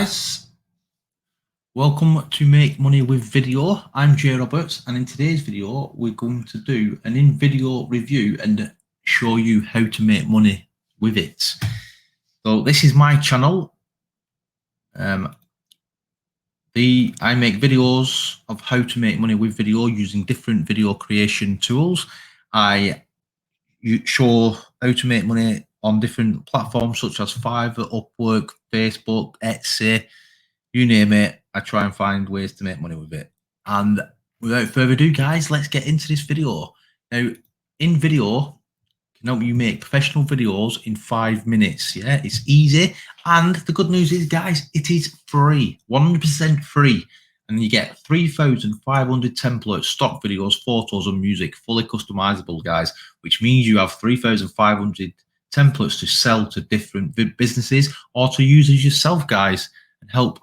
guys, welcome to Make Money with Video. I'm Jay Roberts, and in today's video we're going to do an in-video review and show you how to make money with it. So this is my channel. I make videos of how to make money with video using different video creation tools. I show how to make money on different platforms such as Fiverr, Upwork, Facebook, Etsy, you name it. I try and find ways to make money with it. And without further ado, guys, let's get into this video. Now, Invideo can help you make professional videos in 5 minutes. Yeah, it's easy. And the good news is, guys, it is free, 100% free. And you get 3,500 templates, stock videos, photos, and music, fully customizable, guys, which means you have 3,500 templates to sell to different businesses or to use as yourself, guys, and help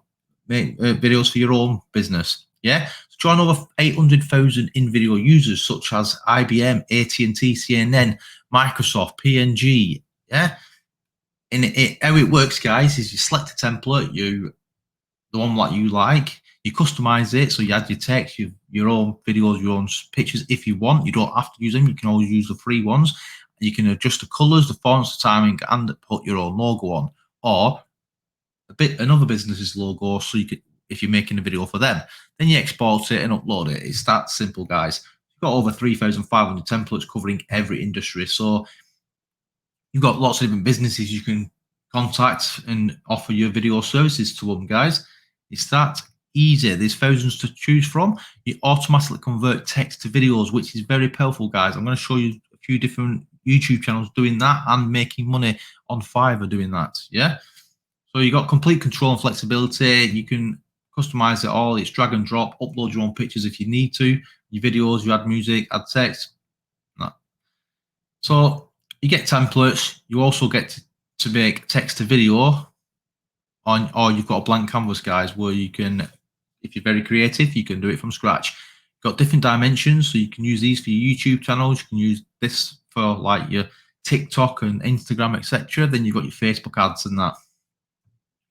make videos for your own business. Yeah, so join over 800,000 Invideo users such as IBM, AT&T, CNN, Microsoft, P&G. Yeah, and how it works, guys, is you select a template, the one that you like, you customize it, so you add your text, your own videos, your own pictures if you want. You don't have to use them. You can always use the free ones. You can adjust the colors, the fonts, the timing, and put your own logo on, or another business's logo, so you could, if you're making a video for them, then you export it and upload it. It's that simple, guys. You've got over 3,500 templates covering every industry, so you've got lots of different businesses you can contact and offer your video services to them, guys. It's that easy. There's thousands to choose from. You automatically convert text to videos, which is very powerful, guys. I'm going to show you a few different YouTube channels doing that and making money on Fiverr doing that. Yeah. So you got complete control and flexibility. You can customize it all. It's drag and drop, upload your own pictures if you need to, your videos, you add music, add text. No. So you get templates. You also get to make text to video on, or you've got a blank canvas, guys, where you can, if you're very creative, you can do it from scratch. You've got different dimensions, so you can use these for your YouTube channels. You can use this for like your TikTok and Instagram, etc. Then you've got your Facebook ads and that.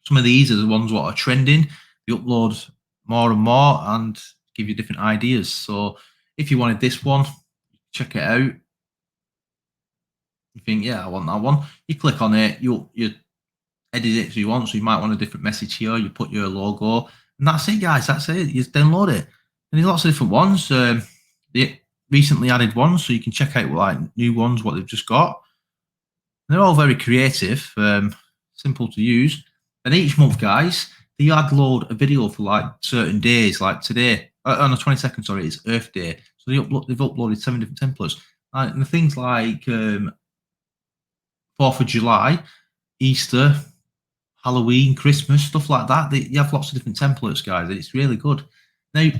Some of these are the ones what are trending. You upload more and more and give you different ideas. So if you wanted this one, check it out. You think, yeah, I want that one. You click on it. You edit it if you want. So you might want a different message here. You put your logo, and that's it, guys. That's it. You just download it. And there's lots of different ones. They recently added ones, so you can check out like new ones what they've just got. And they're all very creative, simple to use. And each month, guys, they upload a video for like certain days, like today, on the 22nd, sorry, it's Earth Day. So they've uploaded 7 different templates. And the things like 4th of July, Easter, Halloween, Christmas, stuff like that. You have lots of different templates, guys, and it's really good. Now,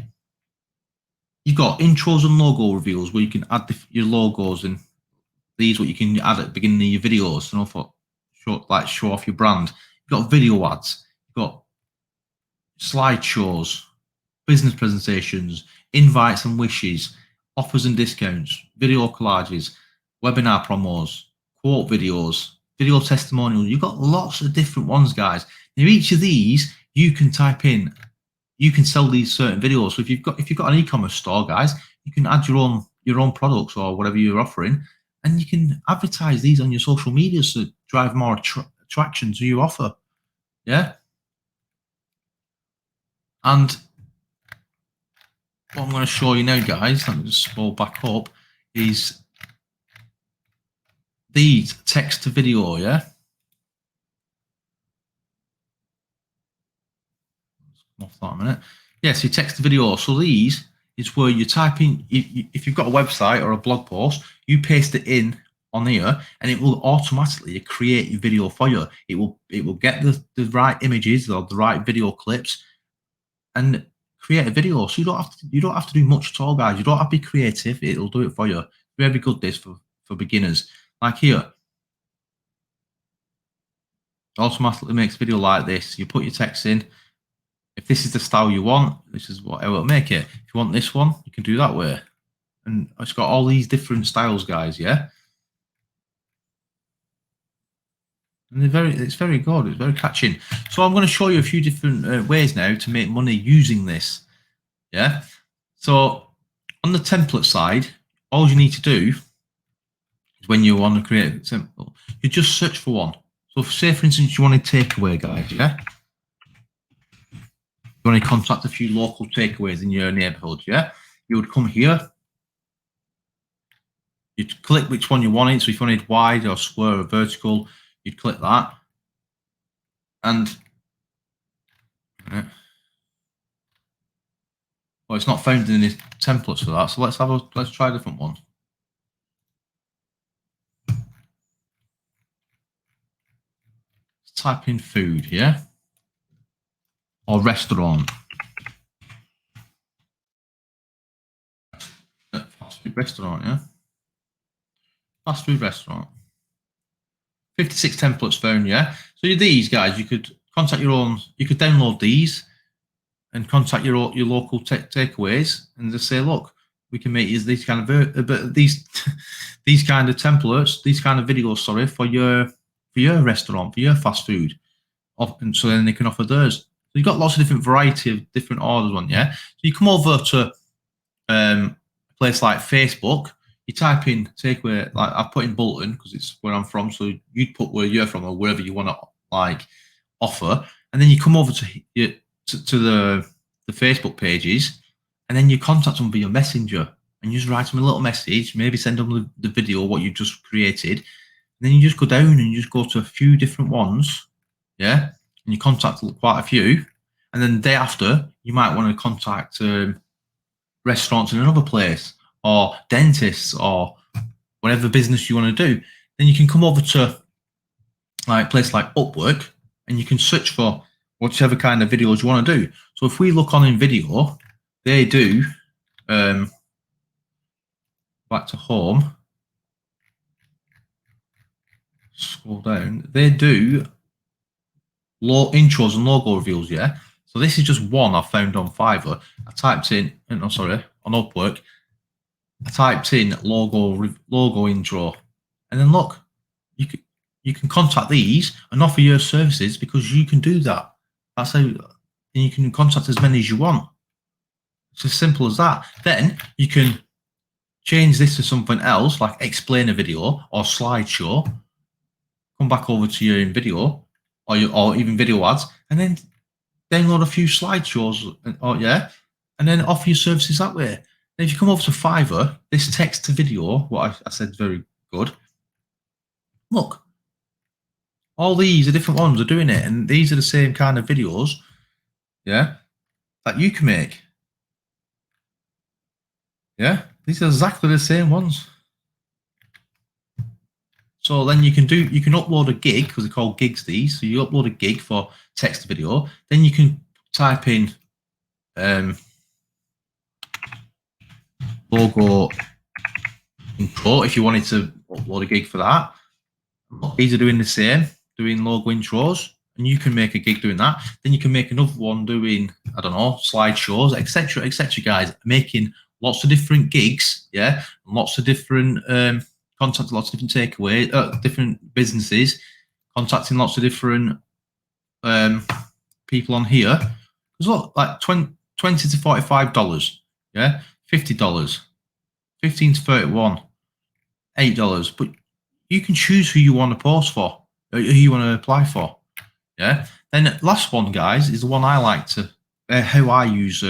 you've got intros and logo reveals where you can add your logos, and these what you can add at the beginning of your videos, you know, for show off your brand. You've got video ads, you've got slideshows, business presentations, invites and wishes, offers and discounts, video collages, webinar promos, quote videos, video testimonials. You've got lots of different ones, guys. Now, each of these you can type in, you can sell these certain videos. So if you've got an e-commerce store, guys, you can add your own products or whatever you're offering, and you can advertise these on your social media to drive more attraction to your offer. Yeah. And what I'm going to show you now, guys, let me just scroll back up, is these text to video. Yeah. Come off that a minute. Yeah, so text to video. So these is where you type in, if you've got a website or a blog post, you paste it in on here and it will automatically create your video for you. It will get the right images or the right video clips and create a video. So you don't have to do much at all, guys. You don't have to be creative. It'll do it for you. Very good, this for beginners. Like here, automatically makes video like this. You put your text in. If this is the style you want, this is how it'll make it. If you want this one, you can do that way. And it's got all these different styles, guys, yeah? And it's very good. It's very catching. So I'm going to show you a few different ways now to make money using this. Yeah. So on the template side, all you need to do is when you want to create a template, you just search for one. So say, for instance, you want a takeaway guide. Yeah. You want to contact a few local takeaways in your neighborhood. Yeah. You would come here. You'd click which one you wanted. So if you wanted wide or square or vertical, you'd click that. And well, it's not found in the templates for that. So let's try a different one. Let's type in food, yeah, or restaurant. Fast food restaurant, yeah. Fast food restaurant. 56 templates found, yeah. So these guys, you could contact your own. You could download these and contact your local takeaways and just say, look, we can make these kind of these kind of templates, these kind of videos, sorry, for your restaurant, for your fast food, and so then they can offer theirs. So you've got lots of different variety of different orders on, yeah. So you come over to a place like Facebook, you type in takeaway, like I've put in Bolton because it's where I'm from, so you'd put where you're from or wherever you want to like offer, and then you come over to the Facebook pages, and then you contact them via Messenger, and you just write them a little message, maybe send them the video what you just created, and then you just go down and you just go to a few different ones, yeah, and you contact quite a few, and then the day after you might want to contact restaurants in another place or dentists or whatever business you want to do. Then you can come over to like a place like Upwork and you can search for whichever kind of videos you want to do. So if we look on Invideo, they do back to home, scroll down, they do intros and logo reveals, yeah. So this is just one I found on Fiverr. I typed in, no, sorry, on Upwork. I typed in logo intro, and then look, you can contact these and offer your services because you can do that. That's how, and you can contact as many as you want. It's as simple as that. Then you can change this to something else, like explain a video or slideshow. Come back over to your video or even video ads, and then download a few slideshows, and then offer your services that way. And if you come over to Fiverr, this text to video, what I said, very good. Look, all these are different ones are doing it, and these are the same kind of videos, yeah, that you can make. Yeah, these are exactly the same ones. So then you can upload a gig because they're called gigs these. So you upload a gig for text to video. Then you can type in logo intro if you wanted to upload a gig for that. These are doing the same, doing logo intros, and you can make a gig doing that. Then you can make another one doing, I don't know, slideshows, etc., etc. Guys, making lots of different gigs, yeah, lots of different contact, lots of different takeaways, different businesses, contacting lots of different people on here. Because look, like $20 to $45, yeah, $50, $15 to $31, $8, but you can choose who you want to post for, who you want to apply for. Yeah. Then last one, guys, is the one I like to how I use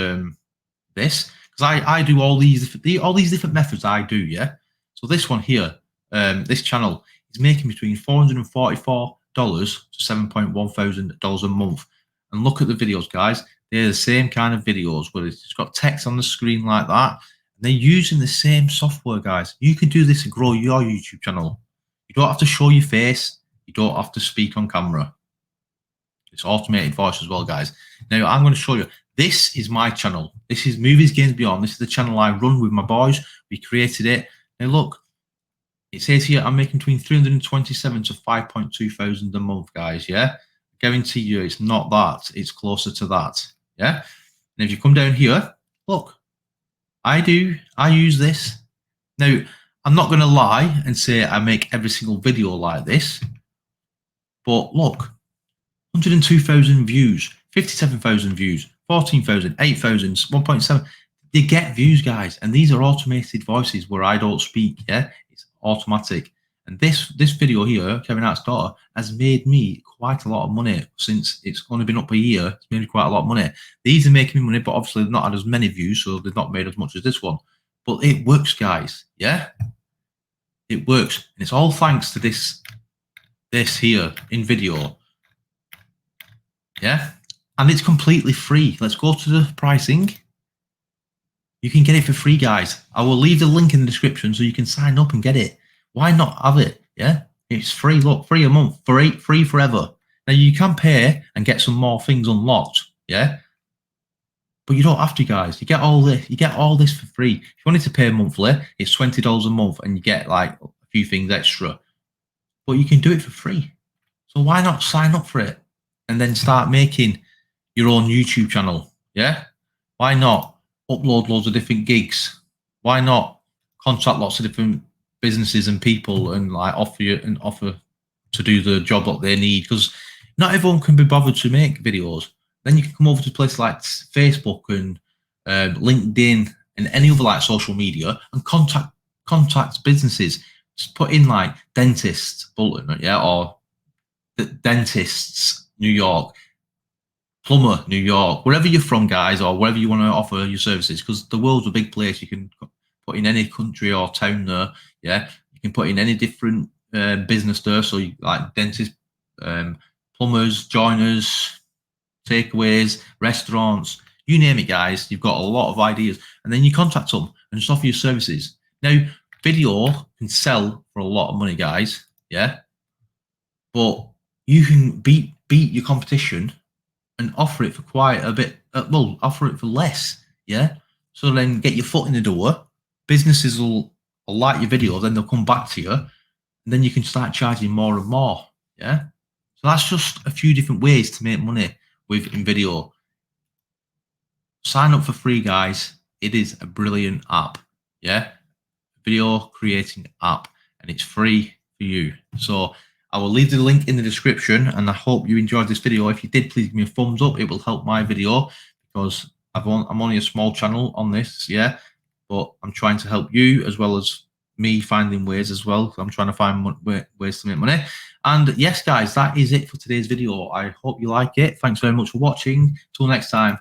this, because I do all these different methods I do. Yeah. So this one here, this channel is making between $444 to $7.1 thousand a month. And look at the videos, guys. They're the same kind of videos where it's got text on the screen like that. And they're using the same software, guys. You can do this and grow your YouTube channel. You don't have to show your face. You don't have to speak on camera. It's automated voice as well, guys. Now, I'm going to show you. This is my channel. This is Movies, Games, Beyond. This is the channel I run with my boys. We created it. Now, look. It says here I'm making between 327 to 5.2 thousand a month, guys. Yeah. I guarantee you it's not that. It's closer to that. Yeah. And if you come down here, look. I use this. Now, I'm not going to lie and say I make every single video like this. But look, 102,000 views, 57,000 views, 14,000, 8,000, 1.7. They get views, guys, and these are automated voices where I don't speak. Yeah, it's automatic. And this video here, Kevin Hart's daughter, has made me quite a lot of money since it's only been up a year. It's made me quite a lot of money. These are making me money, but obviously they've not had as many views, so they've not made as much as this one. But it works, guys. Yeah, it works, and it's all thanks to this here Invideo. Yeah, and it's completely free. Let's go to the pricing. You can get it for free, guys. I will leave the link in the description so you can sign up and get it. Why not have it? Yeah, it's free. Look, free a month, free forever. Now you can pay and get some more things unlocked. Yeah, but you don't have to, guys. You get all this. You get all this for free. If you wanted to pay monthly, it's $20 a month, and you get like a few things extra. But you can do it for free. So why not sign up for it and then start making your own YouTube channel? Yeah, why not upload loads of different gigs? Why not contact lots of different businesses and people and like offer to do the job that they need? Because not everyone can be bothered to make videos. Then you can come over to places like Facebook and LinkedIn and any other like social media and contact businesses. Just put in like dentist Bolton, yeah, or the dentists New York, plumber New York, wherever you're from, guys, or wherever you want to offer your services, because the world's a big place. You can put in any country or town there. Yeah, you can put in any different business there. So you, like dentists, plumbers, joiners, takeaways, restaurants, you name it, guys. You've got a lot of ideas, and then you contact them and just offer your services. Now, video can sell for a lot of money, guys. Yeah, but you can beat your competition and offer it for quite a bit. Well, offer it for less. Yeah, so then get your foot in the door. Businesses will like your video, then they'll come back to you, and then you can start charging more and more. Yeah, so that's just a few different ways to make money with Invideo. Sign up for free, guys. It is a brilliant app. Yeah, video creating app, and it's free for you. So I will leave the link in the description, and I hope you enjoyed this video. If you did, please give me a thumbs up. It will help my video because I'm only a small channel on this, yeah, but I'm trying to help you as well as me finding ways as well. I'm trying to find ways to make money. And yes, guys, that is it for today's video. I hope you like it. Thanks very much for watching. Till next time.